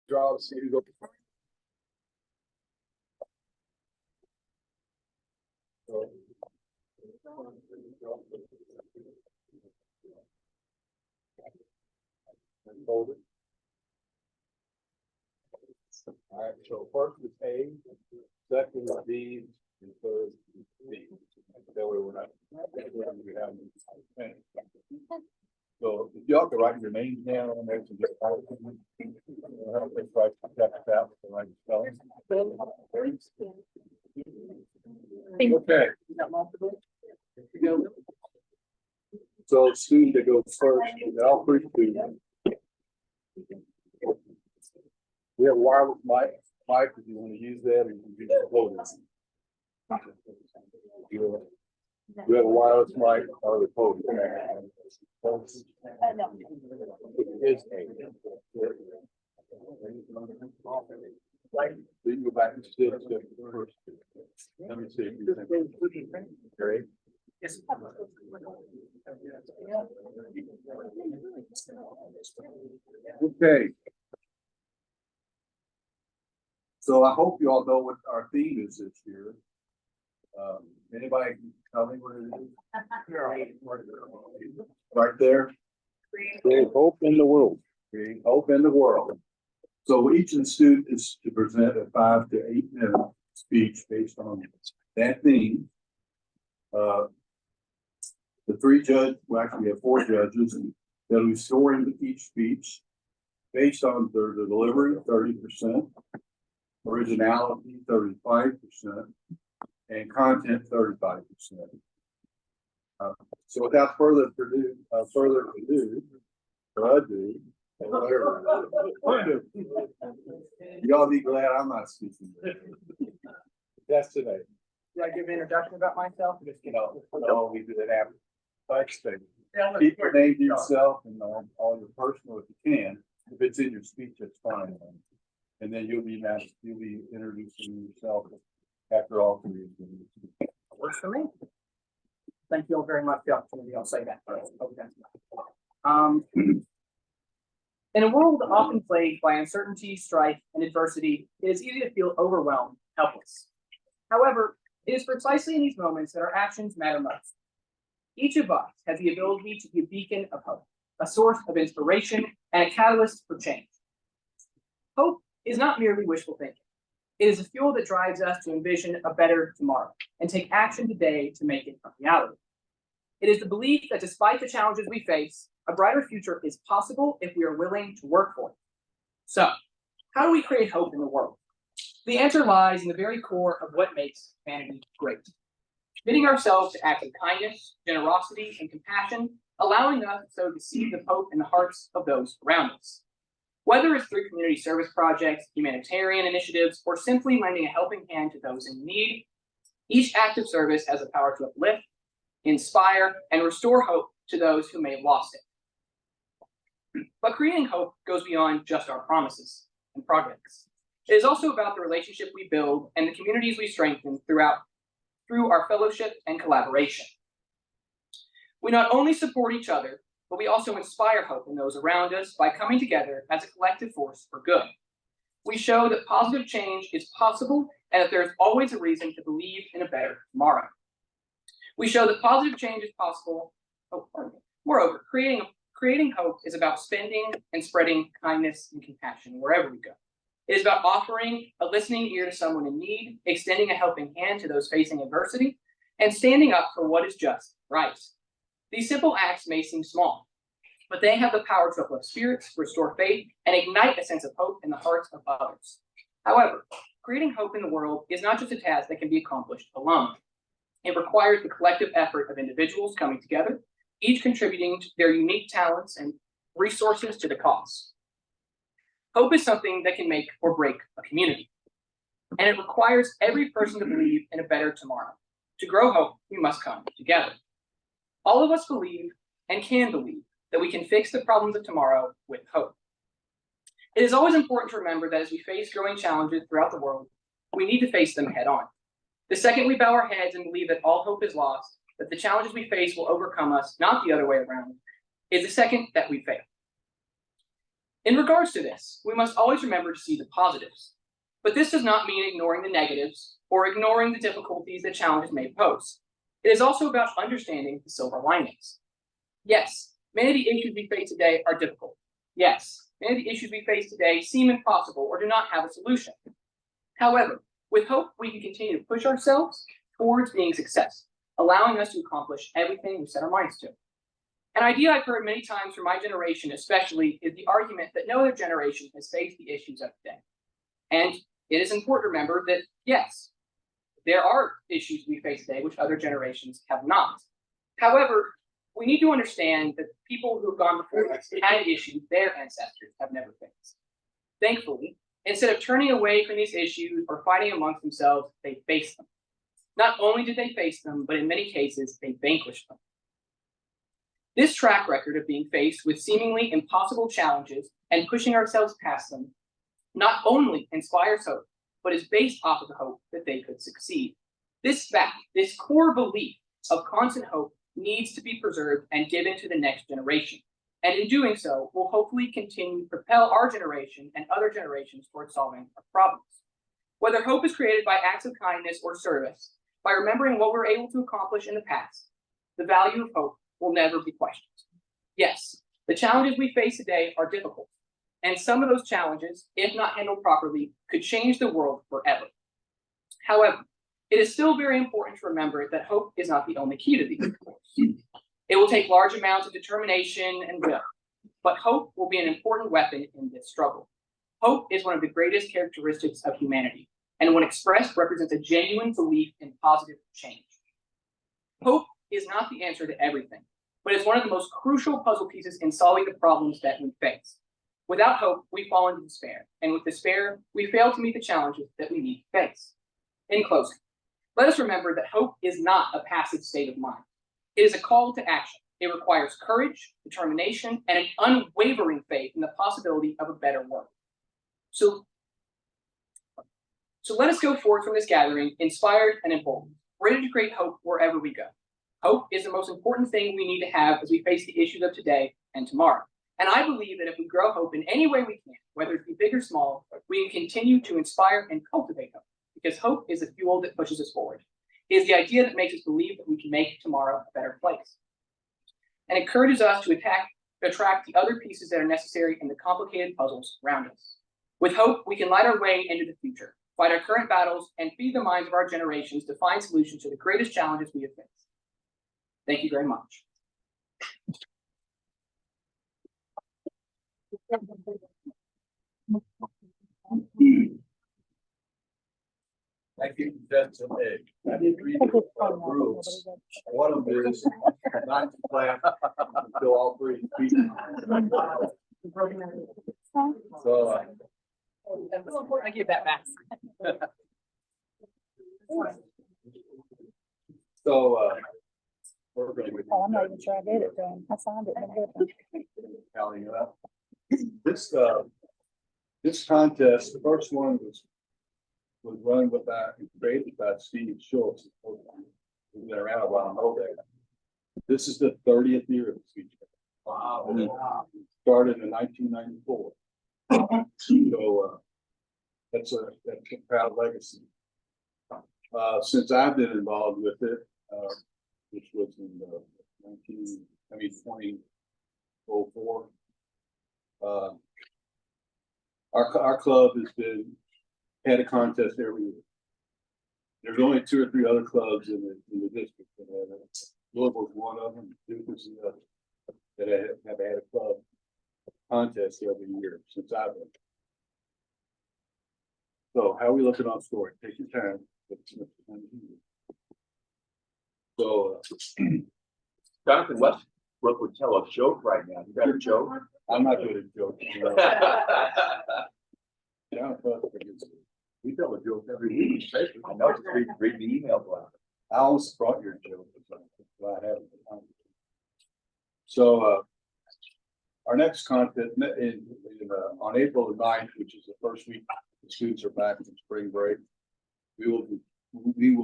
Draw to see who goes. Hold it. All right, so first is A, second is B, and third is B. That way we're not. We have. So if y'all can write your names down on there, so just okay. So student that goes first, all three students. We have a wireless mic. Mike, if you want to use that, or you can use the podium. We have a wireless mic or the podium. No. It is so you can go back and sit first. Let me see if you think. Great. Yes. Okay. So I hope you all know what our theme is this year. Anybody can tell me what it is? Right there. Create hope in the world. Create hope in the world. So each of the students is to present a 5 to 8 minute speech based on that theme. The three judges, well, actually we have 4 judges, and they'll be scoring each speech based on their delivery, 30%, originality, 35%, and content, 35%. So without further ado, y'all be glad I'm not speaking. That's today. Did I give an introduction about myself? No, we do that after. Keep your name to yourself and all your personal if you can. If it's in your speech, that's fine. And then you'll be introducing yourself after all 3 of them. Works for me. Thank you all very much for the opportunity. I'll say that. Okay. In a world often plagued by uncertainty, strife, and adversity, it is easy to feel overwhelmed, helpless. However, it is precisely in these moments that our actions matter most. Each of us has the ability to be a beacon of hope, a source of inspiration, and a catalyst for change. Hope is not merely wishful thinking. It is a fuel that drives us to envision a better tomorrow and take action today to make it a reality. It is the belief that despite the challenges we face, a brighter future is possible if we are willing to work for it. So, how do we create hope in the world? The answer lies in the very core of what makes humanity great. Committing ourselves to acts of kindness, generosity, and compassion, allowing us so to see the hope in the hearts of those around us. Whether it's through community service projects, humanitarian initiatives, or simply lending a helping hand to those in need, each act of service has the power to uplift, inspire, and restore hope to those who may have lost it. But creating hope goes beyond just our promises and projects. It is also about the relationship we build and the communities we strengthen through our fellowship and collaboration. We not only support each other, but we also inspire hope in those around us by coming together as a collective force for good. We show that positive change is possible and that there is always a reason to believe in a better tomorrow. We show that positive change is possible. Moreover, creating hope is about spending and spreading kindness and compassion wherever we go. It is about offering a listening ear to someone in need, extending a helping hand to those facing adversity, and standing up for what is just right. These simple acts may seem small, but they have the power to uplift spirits, restore faith, and ignite a sense of hope in the hearts of others. However, creating hope in the world is not just a task that can be accomplished alone. It requires the collective effort of individuals coming together, each contributing their unique talents and resources to the cause. Hope is something that can make or break a community, and it requires every person to believe in a better tomorrow. To grow hope, we must come together. All of us believe and can believe that we can fix the problems of tomorrow with hope. It is always important to remember that as we face growing challenges throughout the world, we need to face them head on. The second we bow our heads and believe that all hope is lost, that the challenges we face will overcome us, not the other way around, is the second that we fail. In regards to this, we must always remember to see the positives. But this does not mean ignoring the negatives or ignoring the difficulties that challenges may pose. It is also about understanding the silver linings. Yes, many of the issues we face today are difficult. Yes, many of the issues we face today seem impossible or do not have a solution. However, with hope, we can continue to push ourselves towards being success, allowing us to accomplish everything we set our minds to. An idea I've heard many times from my generation especially is the argument that no other generation has faced the issues of today. And it is important to remember that, yes, there are issues we face today which other generations have not. However, we need to understand that people who have gone before us had issues their ancestors have never faced. Thankfully, instead of turning away from these issues or fighting amongst themselves, they faced them. Not only did they face them, but in many cases, they vanquished them. This track record of being faced with seemingly impossible challenges and pushing ourselves past them not only inspires hope, but is based off of the hope that they could succeed. This fact, this core belief of constant hope needs to be preserved and given to the next generation. And in doing so, will hopefully continue to propel our generation and other generations towards solving our problems. Whether hope is created by acts of kindness or service, by remembering what we were able to accomplish in the past, the value of hope will never be questioned. Yes, the challenges we face today are difficult, and some of those challenges, if not handled properly, could change the world forever. However, it is still very important to remember that hope is not the only key to these goals. It will take large amounts of determination and will, but hope will be an important weapon in this struggle. Hope is one of the greatest characteristics of humanity, and when expressed, represents a genuine belief in positive change. Hope is not the answer to everything, but it's one of the most crucial puzzle pieces in solving the problems that we face. Without hope, we fall into despair, and with despair, we fail to meet the challenges that we need to face. In closing, let us remember that hope is not a passive state of mind. It is a call to action. It requires courage, determination, and an unwavering faith in the possibility of a better world. So let us go forth from this gathering inspired and emboldened, ready to create hope wherever we go. Hope is the most important thing we need to have as we face the issues of today and tomorrow. And I believe that if we grow hope in any way we can, whether it be big or small, we can continue to inspire and cultivate hope, because hope is the fuel that pushes us forward. It is the idea that makes us believe that we can make tomorrow a better place, and encourages us to attract the other pieces that are necessary in the complicated puzzles around us. With hope, we can light our way into the future, fight our current battles, and feed the minds of our generations to find solutions to the greatest challenges we have faced. Thank you very much. Thank you, that's an egg. I did read the rules. One of them is not to clap until all three feet. So, I give that back. we're going to. Oh, I'm not even sure I did it, John. I signed it. Tallying it up. This contest, the first one was run created by Steve Schultz. Who's been around a while, I know that. This is the 30th year of the speech. Wow. And it started in 1994. So that's a proud legacy. Since I've been involved with it, which was in 2004. Our club has had a contest every year. There's only 2 or 3 other clubs in the district that have it. Louisville's one of them, Duke is the other, that have had a club contest every year since I've been. So how are we looking on scoring? Take your time. So Jonathan Westbrook would tell a joke right now. You got a joke? I'm not good at joking. Yeah, We tell a joke every week. I know, just read the email. I almost brought your joke. I haven't. So our next contest on April the 9th, which is the first week the students are back from spring break, we will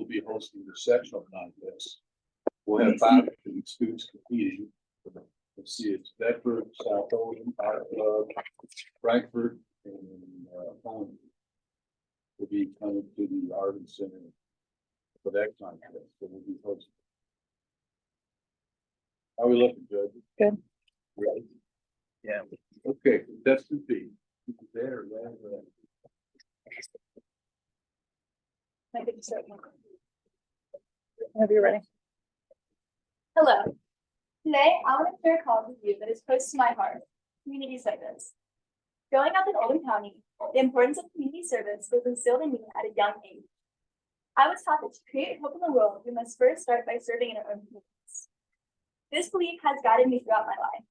be hosting the sectional contest. We'll have 5 students competing. Let's see, it's Bedford, South Owen, Frankfurt, and Holland. Will be coming to the Arden Center for that contest, so we'll be hosting. How are we looking, Judge? Good. Ready? Yeah. Okay, contestant B. There. Maybe just start. Whenever you're ready. Hello. Today, I want to share a cause with you that is close to my heart, community service. Growing up in Oldham County, the importance of community service was instilled in me at a young age. I was taught that to create hope in the world, we must first start by serving in our own communities. This belief has guided me throughout my life,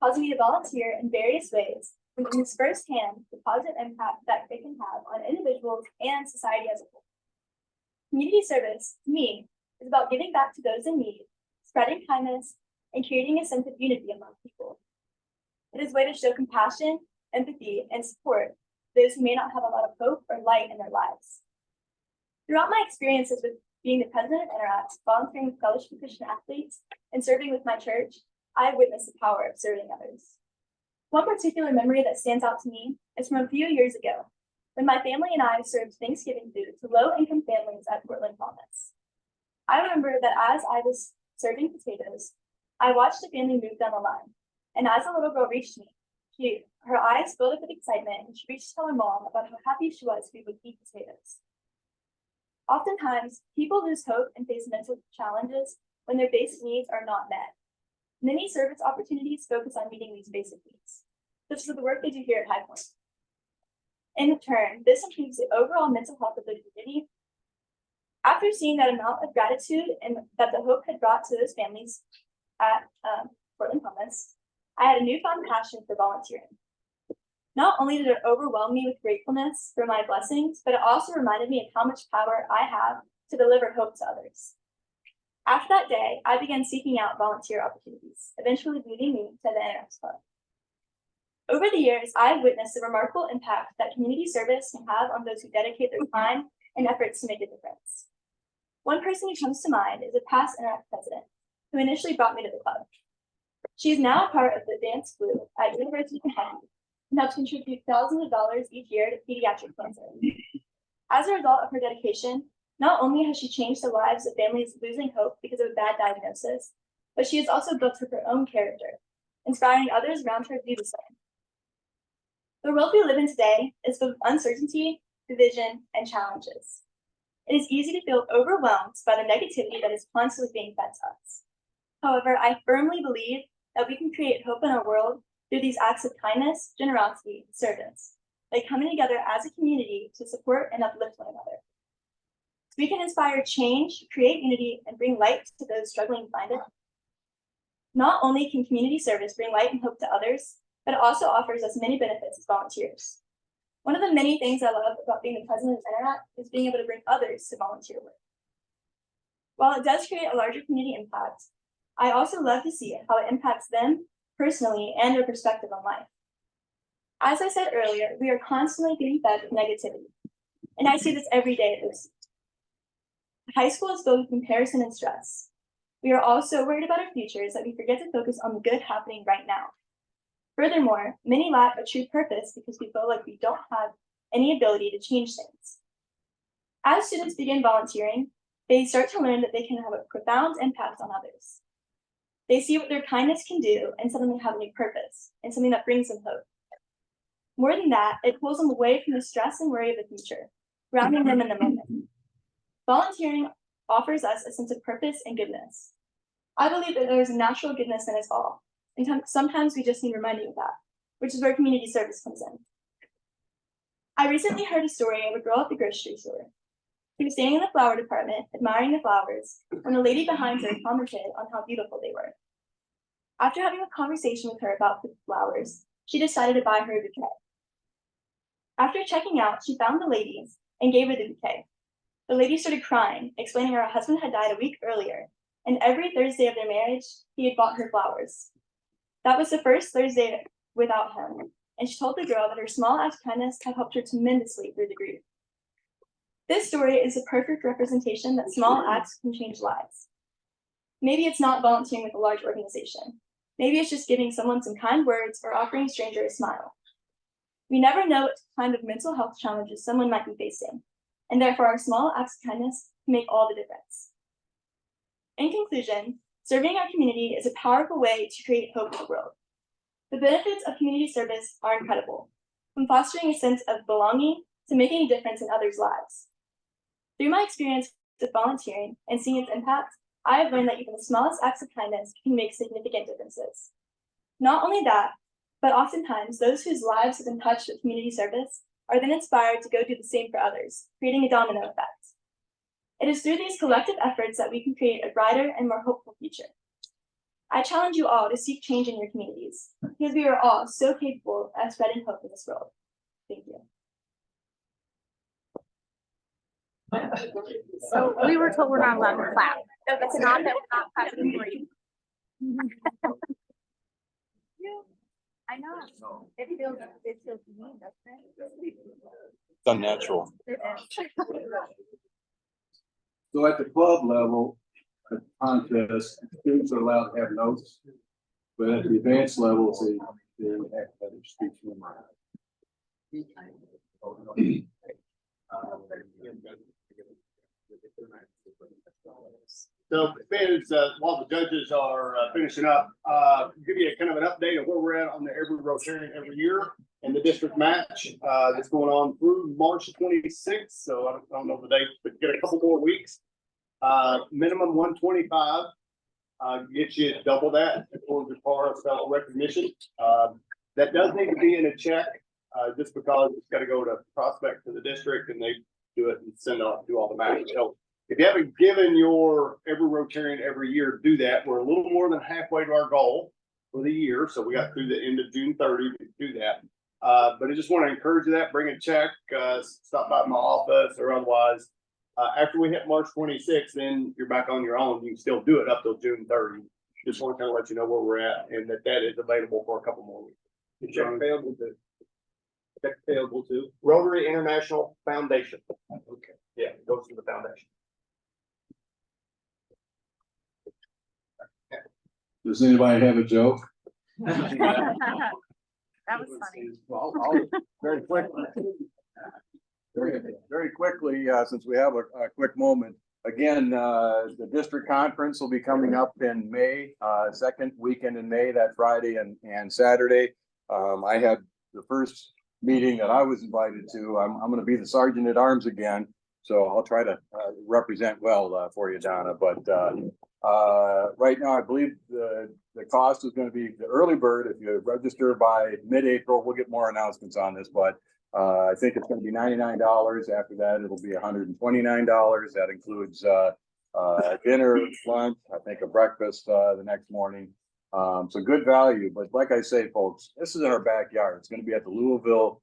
causing me to volunteer in various ways and witness firsthand the positive impact that it can have on individuals and society as a whole. Community service, to me, is about giving back to those in need, spreading kindness, and creating a sense of unity among people. It is a way to show compassion, empathy, and support those who may not have a lot of hope or light in their lives. Throughout my experiences with being the president of Interact, volunteering with Fellowship of Christian Athletes, and serving with my church, I have witnessed the power of serving others. One particular memory that stands out to me is from a few years ago, when my family and I served Thanksgiving food to low-income families at Portland Promise. I remember that as I was serving potatoes, I watched a family move down the line, and as the little girl reached me, her eyes filled up with excitement, and she reached to tell her mom about how happy she was we would eat potatoes. Oftentimes, people lose hope and face mental challenges when their basic needs are not met. Many service opportunities focus on meeting these basic needs, such as the work they do here at High Point. In turn, this improves the overall mental health of the community. After seeing that amount of gratitude and that the hope had brought to those families at Portland Promise, I had a newfound passion for volunteering. Not only did it overwhelm me with gratefulness for my blessings, but it also reminded me of how much power I have to deliver hope to others. After that day, I began seeking out volunteer opportunities, eventually leading me to the Interact Club. Over the years, I have witnessed the remarkable impact that community service can have on those who dedicate their time and efforts to make a difference. One person who comes to mind is a past Interact president, who initially brought me to the club. She is now a part of the Dance Blue at University of Kentucky and helps contribute thousands of dollars each year to pediatric cancer. As a result of her dedication, not only has she changed the lives of families losing hope because of a bad diagnosis, but she has also built up her own character, inspiring others around her to do the same. The world we live in today is full of uncertainty, division, and challenges. It is easy to feel overwhelmed by the negativity that is constantly being fed to us. However, I firmly believe that we can create hope in our world through these acts of kindness, generosity, and service, by coming together as a community to support and uplift one another. We can inspire change, create unity, and bring light to those struggling to find it. Not only can community service bring light and hope to others, but it also offers us many benefits as volunteers. One of the many things I love about being the president of Interact is being able to bring others to volunteer work. While it does create a larger community impact, I also love to see how it impacts them personally and their perspective on life. As I said earlier, we are constantly being fed with negativity, and I see this every day at OC. High school is filled with comparison and stress. We are all so worried about our futures that we forget to focus on the good happening right now. Furthermore, many lack a true purpose because we feel like we don't have any ability to change things. As students begin volunteering, they start to learn that they can have a profound impact on others. They see what their kindness can do and suddenly have a new purpose and something that brings them hope. More than that, it pulls them away from the stress and worry of the future, grounding them in the moment. Volunteering offers us a sense of purpose and goodness. I believe that there is a natural goodness in us all, and sometimes we just need reminding of that, which is where community service comes in. I recently heard a story of a girl at the grocery store. She was standing in the flower department, admiring the flowers, when a lady behind her commented on how beautiful they were. After having a conversation with her about the flowers, she decided to buy her a bouquet. After checking out, she found the lady and gave her the bouquet. The lady started crying, explaining her husband had died a week earlier, and every Thursday of their marriage, he had bought her flowers. That was the first Thursday without him, and she told the girl that her small act of kindness had helped her tremendously through the grief. This story is a perfect representation that small acts can change lives. Maybe it's not volunteering with a large organization. Maybe it's just giving someone some kind words or offering a stranger a smile. We never know what kind of mental health challenges someone might be facing, and therefore our small acts of kindness can make all the difference. In conclusion, serving our community is a powerful way to create hope in the world. The benefits of community service are incredible, from fostering a sense of belonging to making a difference in others' lives. Through my experience with volunteering and seeing its impact, I have learned that even the smallest acts of kindness can make significant differences. Not only that, but oftentimes those whose lives have been touched with community service are then inspired to go do the same for others, creating a domino effect. It is through these collective efforts that we can create a brighter and more hopeful future. I challenge you all to seek change in your communities, because we are all so capable of spreading hope in this world. Thank you. So we were told we're not allowed to clap. No, that's not that we're not clapping for you. I know. It feels mean, doesn't it? It's unnatural. It is. So at the club level, at the contest, students are allowed to have notes, but at the advanced levels, they have better speech memory. So as while the judges are finishing up, give you a kind of an update of where we're at on the every Rotarian every year and the district match that's going on through March 26th. So I don't know the date, but get a couple more weeks. Minimum 125 gets you double that towards the par of recognition. That does need to be in a check just because it's got to go to prospect to the district and they do it and send off, do all the match. So if you haven't given your every Rotarian every year, do that. We're a little more than halfway to our goal for the year. So we got through the end of June 30 to do that. But I just want to encourage you that, bring a check, stop by my office or otherwise. After we hit March 26th, then you're back on your own. You can still do it up till June 30. Just want to kind of let you know where we're at and that is available for a couple more weeks. The check available to. Check available to. Rotary International Foundation. Okay. Yeah, it goes to the foundation. Does anybody have a joke? That was funny. Well, I'll very quickly. Very quickly, since we have a quick moment, again, the district conference will be coming up in May, second weekend in May, that Friday and Saturday. I had the first meeting that I was invited to. I'm going to be the sergeant at arms again, so I'll try to represent well for you, Donna. But right now, I believe the cost is going to be the early bird. If you register by mid-April, we'll get more announcements on this, but I think it's going to be $99. After that, it'll be $129. That includes dinner, lunch, I think a breakfast the next morning. So good value. But like I say, folks, this is in our backyard. It's going to be at the Louisville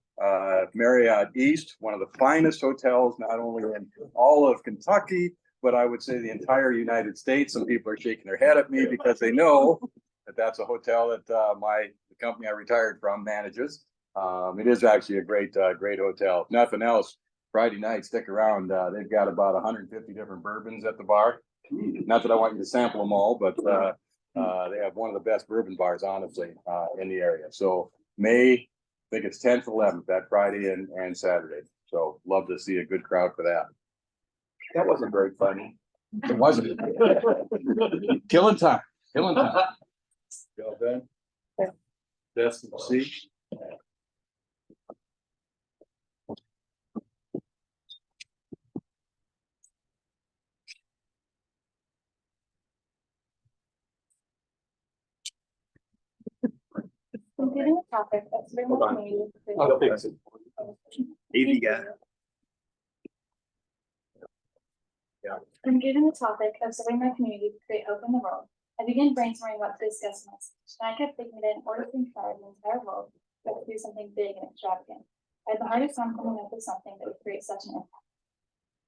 Marriott East, one of the finest hotels, not only in all of Kentucky, but I would say the entire United States. Some people are shaking their head at me because they know that that's a hotel that the company I retired from manages. It is actually a great hotel. If nothing else, Friday night, stick around. They've got about 150 different bourbons at the bar. Not that I want you to sample them all, but they have one of the best bourbon bars, honestly, in the area. So May, I think it's 10th, 11th, that Friday and Saturday. So love to see a good crowd for that. That wasn't very funny. It wasn't. Killing time. Go, Ben. Destin, see. Completing the topic of Hold on. I'll fix it. Easy guy. From given the topic of serving my community to create hope in the world, I began brainstorming what to discuss next. And I kept thinking that in order to inspire the entire world, we have to do something big and extravagant. I had the hardest time coming up with something that would create such an impact.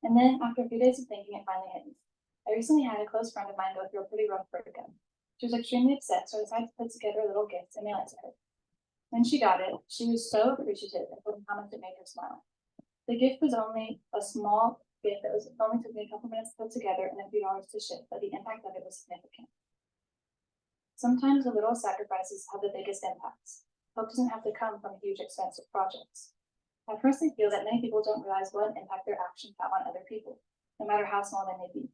And then, after a few days of thinking, it finally hit me. I recently had a close friend of mine go through a pretty rough breakup. She was extremely upset, so I decided to put together a little gift and mail it to her. When she got it, she was so appreciative and told me how much it made her smile. The gift was only a small gift that only took me a couple minutes to put together and a few dollars to ship, but the impact of it was significant. Sometimes the little sacrifices have the biggest impacts. Hope doesn't have to come from huge expensive projects. I personally feel that many people don't realize what an impact their actions have on other people, no matter how small they may be.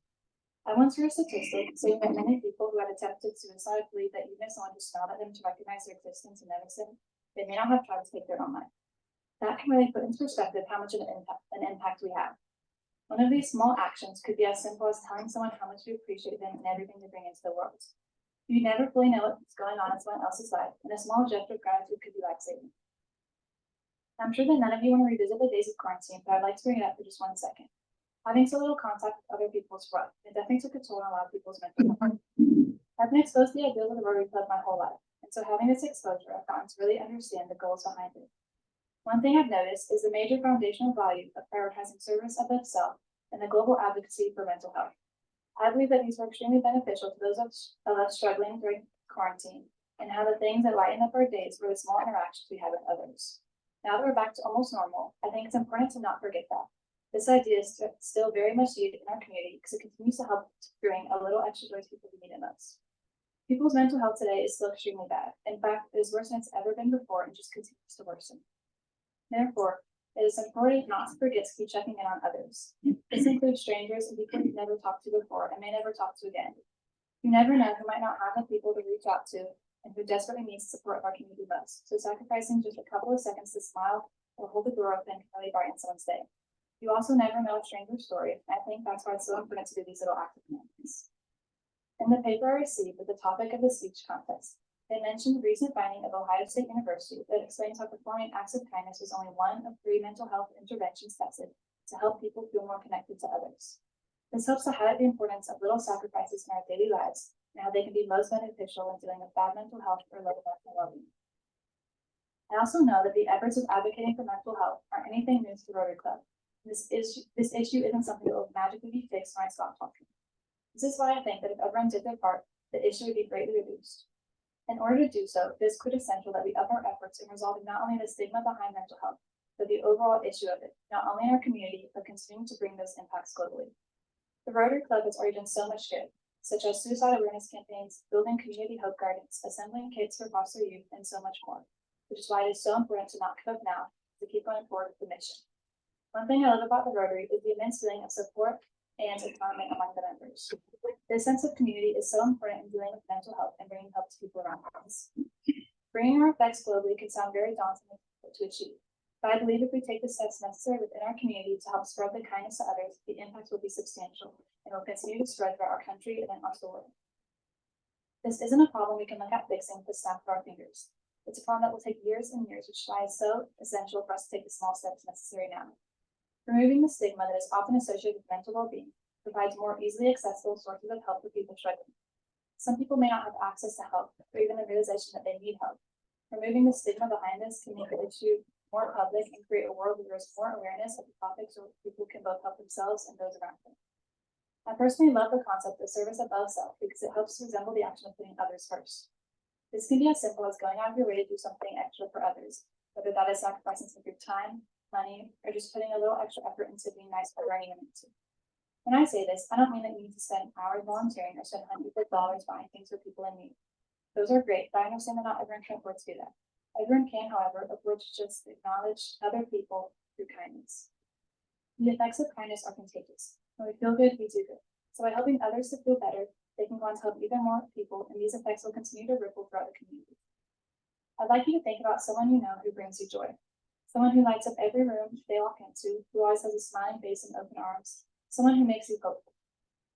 I once heard a statistic saying that many people who had attempted suicide believe that even if someone just smiled at them to recognize their existence and notice them, they may not have tried to take their own life. That can really put into perspective how much of an impact we have. One of these small actions could be as simple as telling someone how much you appreciate them and everything they bring into the world. You never fully know what's going on in someone else's life, and a small gesture of gratitude could be life-saving. I'm sure that none of you want to revisit the days of quarantine, but I'd like to bring it up for just 1 second. Having so little contact with other people is rough. It definitely took a toll on a lot of people's mental health. I've been exposed to the ideals of the Rotary Club my whole life, and so having this exposure, I've gotten to really understand the goals behind it. One thing I've noticed is the major foundational value of prioritizing service above self and the global advocacy for mental health. I believe that these were extremely beneficial to those of us struggling during quarantine, and how the things that lighten up our days were the small interactions we have with others. Now that we're back to almost normal, I think it's important to not forget that. This idea is still very much needed in our community because it continues to help to bring a little extra joy to people who need it most. People's mental health today is still extremely bad. In fact, it is worse than it's ever been before and just continues to worsen. Therefore, it is important not to forget to keep checking in on others. This includes strangers and people you've never talked to before and may never talk to again. You never know who might not have the people to reach out to and who desperately needs the support of our community most. So sacrificing just a couple of seconds to smile or hold the door open can really brighten someone's day. You also never know a stranger's story, and I think that's why it's so important to do these little acts of kindness. In the paper I received with the topic of the speech contest, they mentioned the recent finding of Ohio State University that explains how performing acts of kindness was only one of 3 mental health interventions tested to help people feel more connected to others. This helps to highlight the importance of little sacrifices in our daily lives and how they can be most beneficial when dealing with bad mental health or low mental well-being. I also know that the efforts of advocating for mental health aren't anything new to the Rotary Club. This issue isn't something that will magically be fixed when I stop talking. This is why I think that if everyone did their part, the issue would be greatly reduced. In order to do so, it is quintessential that we up our efforts in resolving not only the stigma behind mental health, but the overall issue of it, not only in our community, but continuing to bring those impacts globally. The Rotary Club has already done so much good, such as suicide awareness campaigns, building community hope gardens, assembling kits for foster youth, and so much more, which is why it is so important to not give up now, to keep going forward with the mission. One thing I love about the Rotary is the immense feeling of support and empowerment among the members. This sense of community is so important in dealing with mental health and bringing help to people around us. Bringing our effects globally can sound very daunting to achieve, but I believe if we take the steps necessary within our community to help spread the kindness to others, the impact will be substantial and will continue to spread throughout our country and then across the world. This isn't a problem we can look at fixing with the snap of our fingers. It's a problem that will take years and years, which is why it's so essential for us to take the small steps necessary now. Removing the stigma that is often associated with mental well-being provides more easily accessible sources of help for people struggling. Some people may not have access to help, or even the realization that they need help. Removing the stigma behind this can make the issue more public and create a world where there is more awareness of the topics so people can both help themselves and those around them. I personally love the concept of service above self because it helps to resemble the action of putting others first. This can be as simple as going out of your way to do something extra for others, whether that is sacrificing some of your time, money, or just putting a little extra effort into being nice or learning a minute. When I say this, I don't mean that you need to spend hours volunteering or spend hundreds of dollars buying things for people in need. Those are great, but I understand that not everyone can afford to do that. Everyone can, however, afford to just acknowledge other people through kindness. The effects of kindness are contagious. When we feel good, we do good. So by helping others to feel better, they can go on to help even more people, and these effects will continue to ripple throughout the community. I'd like you to think about someone you know who brings you joy. Someone who lights up every room they walk into, who always has a smiling face and open arms. Someone who makes you hopeful.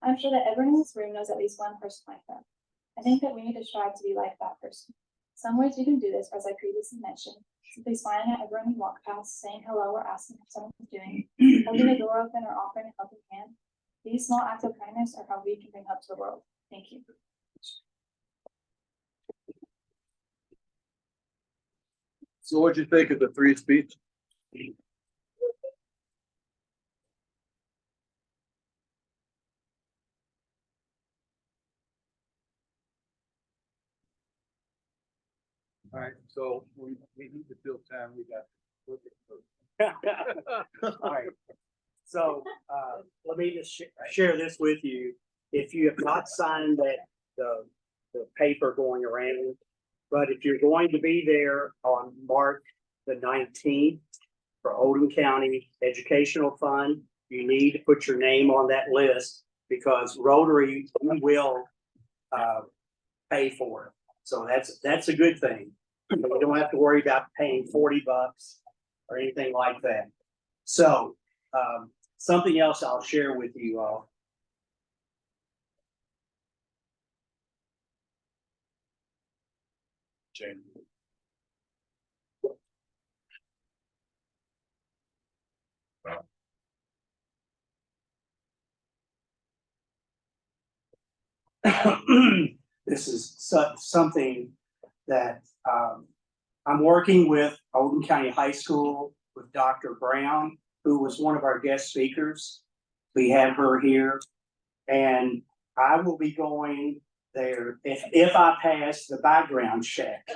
I'm sure that everyone in this room knows at least one person like that. I think that we need to strive to be like that person. Some ways we can do this, as I previously mentioned, simply smiling at everyone we walk past, saying hello or asking how someone is doing, holding the door open or offering a helping hand. These small acts of kindness are how we can bring hope to the world. Thank you. So what'd you think of the 3 speech? All right, so we need to fill time. We got. All right. So, let me just share this with you. If you have not signed that, the paper going around. But if you're going to be there on March the 19th for Oldham County Educational Fund, you need to put your name on that list because Rotary will pay for it. So that's a good thing. You don't have to worry about paying $40 or anything like that. So something else I'll share with you all. This is something that I'm working with Oldham County High School with Dr. Brown, who was one of our guest speakers. We have her here, and I will be going there if I pass the background check.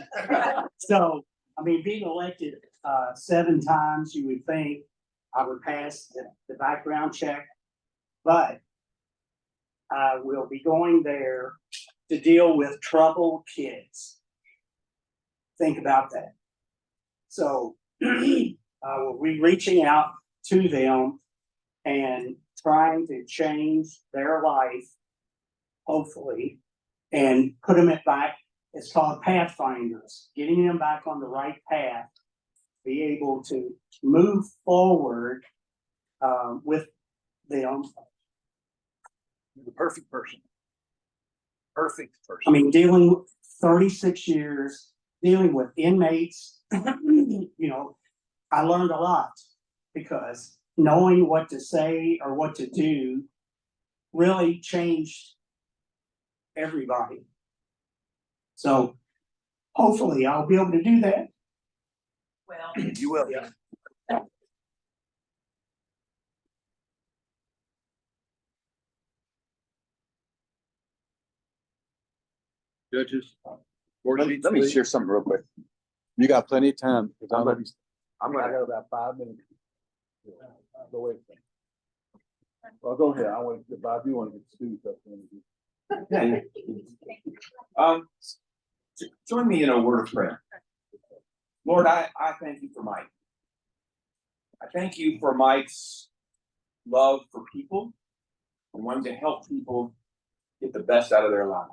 So, I mean, being elected 7 times, you would think I would pass the background check, but I will be going there to deal with troubled kids. Think about that. So I will be reaching out to them and trying to change their life, hopefully, and put them back. It's called Pathfinders, getting them back on the right path, be able to move forward with them. You're the perfect person. Perfect person. I mean, dealing with 36 years, dealing with inmates, you know, I learned a lot because knowing what to say or what to do really changed everybody. So hopefully I'll be able to do that. Well, You will. Yeah. Judges. Let me share something real quick. You got plenty of time. I'm gonna- I got about 5 minutes. Go ahead. Well, go ahead. I want to, Bob, you want to get Stu's up there. Join me in a word of prayer. Lord, I thank you for Mike. I thank you for Mike's love for people and wanting to help people get the best out of their lives.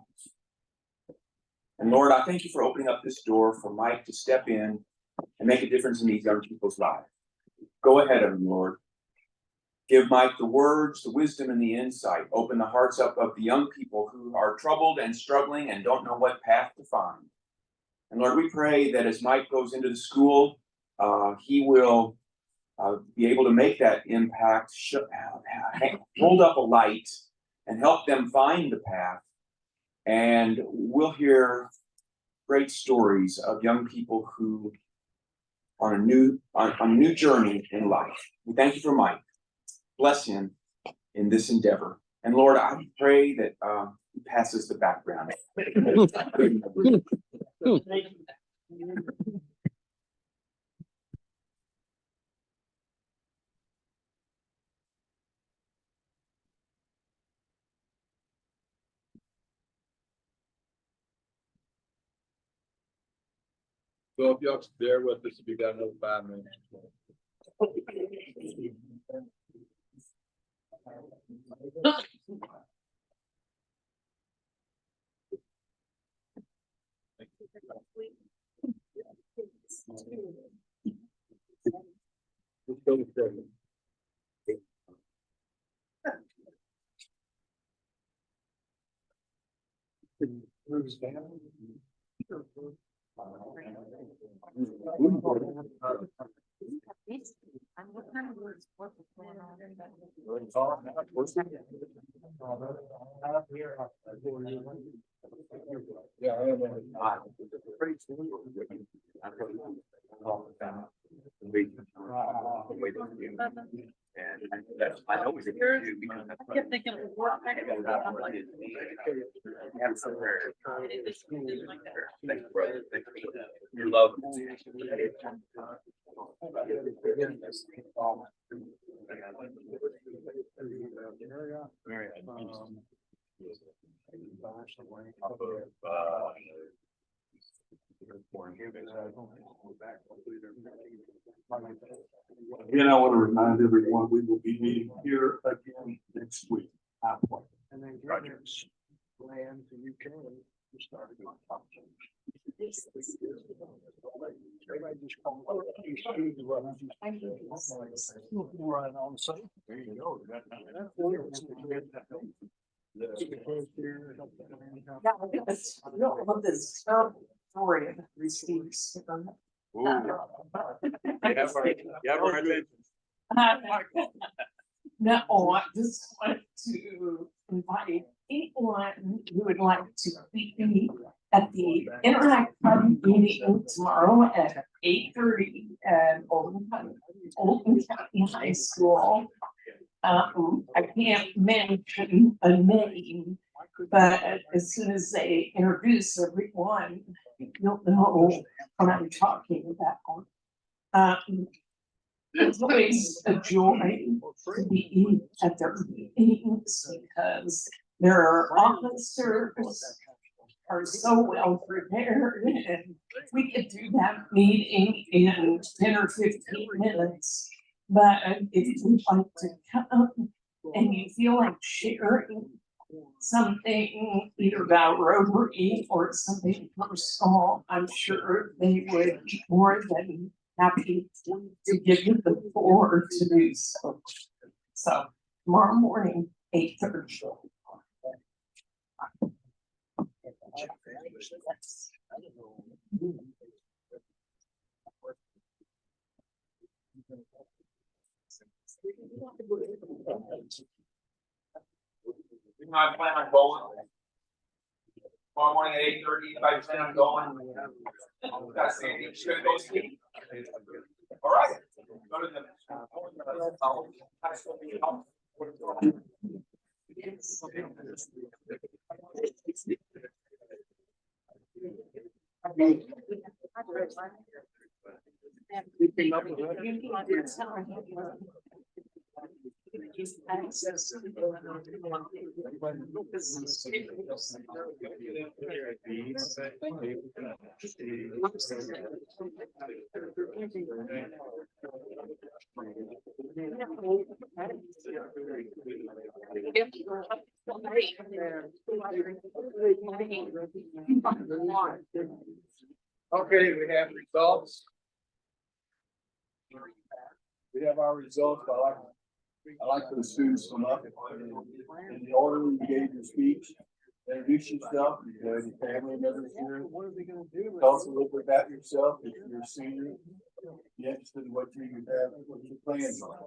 And Lord, I thank you for opening up this door for Mike to step in and make a difference in these young people's lives. Go ahead of him, Lord. Give Mike the words, the wisdom, and the insight. Open the hearts up of the young people who are troubled and struggling and don't know what path to find. And Lord, we pray that as Mike goes into the school, he will be able to make that impact, hold up a light, and help them find the path. And we'll hear great stories of young people who on a new journey in life. We thank you for Mike. Bless him in this endeavor. And Lord, I pray that he passes the background. So if y'all bear with us, we got another 5 minutes. Yeah, I am. And that's, I know we did too, because that's. I kept thinking it would work. Thank you, brother. Thank you. Your love. Again, I want to remind everyone, we will be meeting here again next week. And then Grange land to UK. We started on top. Everybody just come over. Run on site. There you go. Story of receipts. No, I just want to invite anyone who would like to meet me at the Interact Club meeting tomorrow at 8:30 at Oldham County High School. I can't mention a name, but as soon as they introduce everyone, you'll know what I'm talking about. It's always a joy to be at their meetings because their officers are so well prepared, and we could do that meeting in 10 or 15 minutes. But if you'd like to come and you feel like sharing something either about Rotary or something personal, I'm sure they would be more than happy to give you the floor to do so. So tomorrow morning, 8:30. I plan on going. Tomorrow morning at 8:30, if I plan on going. That's the should go ski. All right. Go to the high school meeting. Okay, we have results. We have our results. I like for the students to come up in the order you gave your speech. Introduce yourself, your family members here. What are they gonna do? Tell us a little bit about yourself, if you're a senior. Be interested in what you have, what your plans are.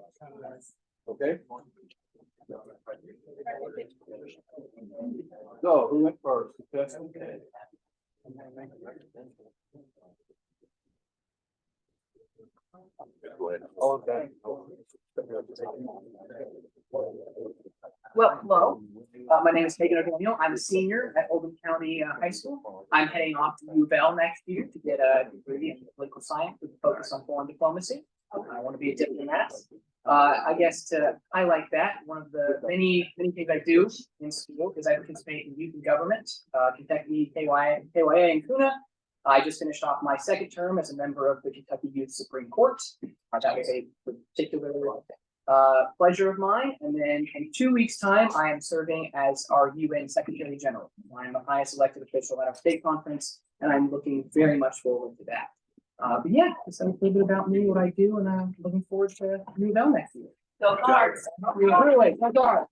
Okay? So, who went first? That's okay. Go ahead. Okay. Well, hello, my name is Megan O'Daniel. I'm a senior at Oldham County High School. I'm heading off to U of L next year to get a degree in political science with a focus on foreign diplomacy. I want to be a diplomat. I guess to highlight that, one of the many things I do in school is I participate in youth and government, Kentucky, KYA, and Kuna. I just finished off my second term as a member of the Kentucky Youth Supreme Court. That was a particular pleasure of mine. And then in 2 weeks' time, I am serving as our UN Secretary General. I'm the highest elected official at our state conference, and I'm looking very much forward to that. But yeah, just a little bit about me, what I do, and I'm looking forward to U of L next year. Go Cards! Really, go Cards!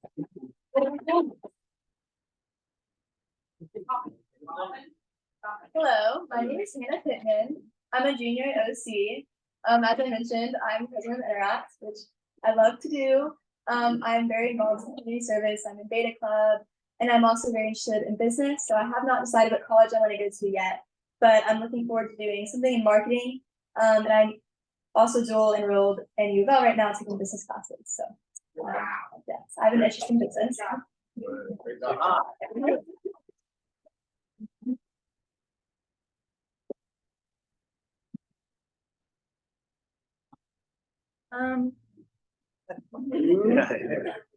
Hello, my name is Hannah Pittman. I'm a junior at OC. As I mentioned, I'm president of Interact, which I love to do. I'm very involved in community service. I'm in Beta Club, and I'm also very interested in business. So I have not decided what college I want to go to yet, but I'm looking forward to doing something in marketing. And I'm also dual enrolled in U of L right now, taking business classes. So yes, I have an interest in business.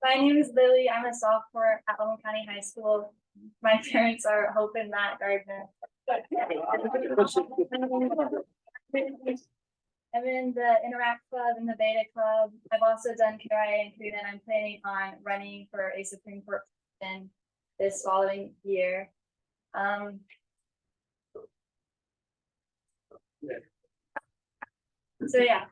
My name is Lily. I'm a sophomore at Oldham County High School. My parents are Hope and Matt Gardner. I'm in the Interact Club and the Beta Club. I've also done KRIA and CREDA, and I'm planning on running for a Supreme Court position this following year. So yeah.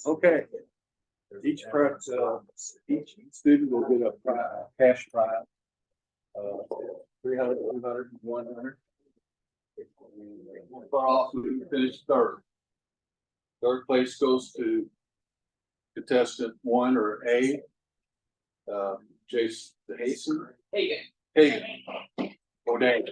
Okay. Each student will get a cash prize. 300, 200, 100. Start off with who finished third. Third place goes to contestant 1 or A. Jason Hasten. Hagen. O'Dane.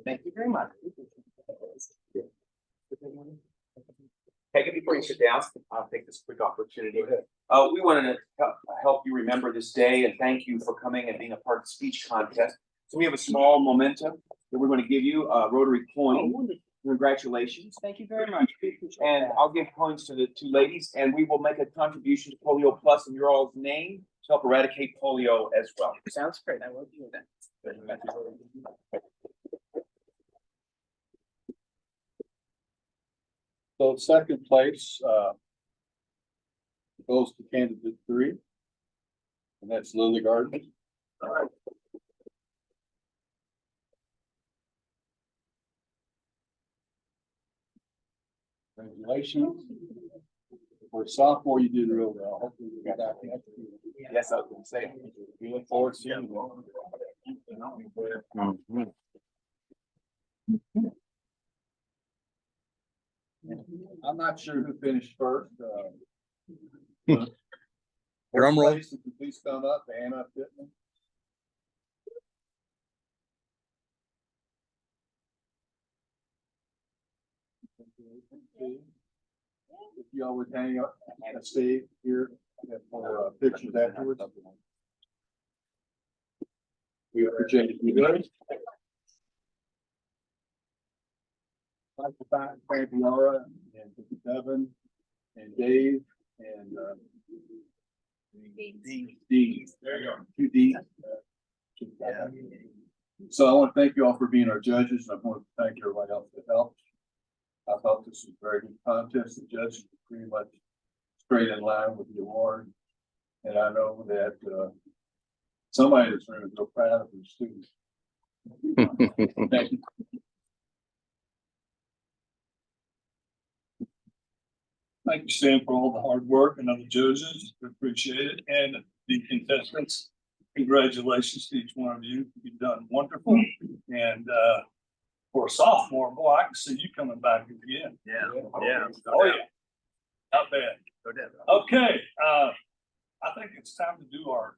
Thank you very much. Peggy, before you sit down, I'll take this quick opportunity. We wanted to help you remember this day and thank you for coming and being a part of the speech contest. So we have a small memento that we're going to give you, a Rotary coin. Congratulations. Thank you very much. And I'll give coins to the two ladies and we will make a contribution to Polio Plus in your all's name to help eradicate polio as well. Sounds great. I will do that. So second place goes to candidate 3. And that's Lily Gardner. All right. Congratulations. For sophomore, you did real well. Hopefully you got that. Yes, I was going to say. We look forward to seeing you. I'm not sure who finished first. Drum roll. Please come up, Anna Pittman. If y'all would hang up and stay here for pictures afterwards. We appreciate you guys. Like to thank Laura and Devin and Dave and D. There you go. 2 D. So I want to thank you all for being our judges. I want to thank everybody else that helped. I thought this was a very good contest. The judges were pretty much straight in line with the award. And I know that somebody in this room is real proud of their students. Thank you. Thank you, Sam, for all the hard work and other judges. We appreciate it. And the contestants, congratulations to each one of you. You've done wonderful. And for a sophomore, boy, I can see you coming back again. Yeah. Oh, yeah. Not bad. Okay. I think it's time to do our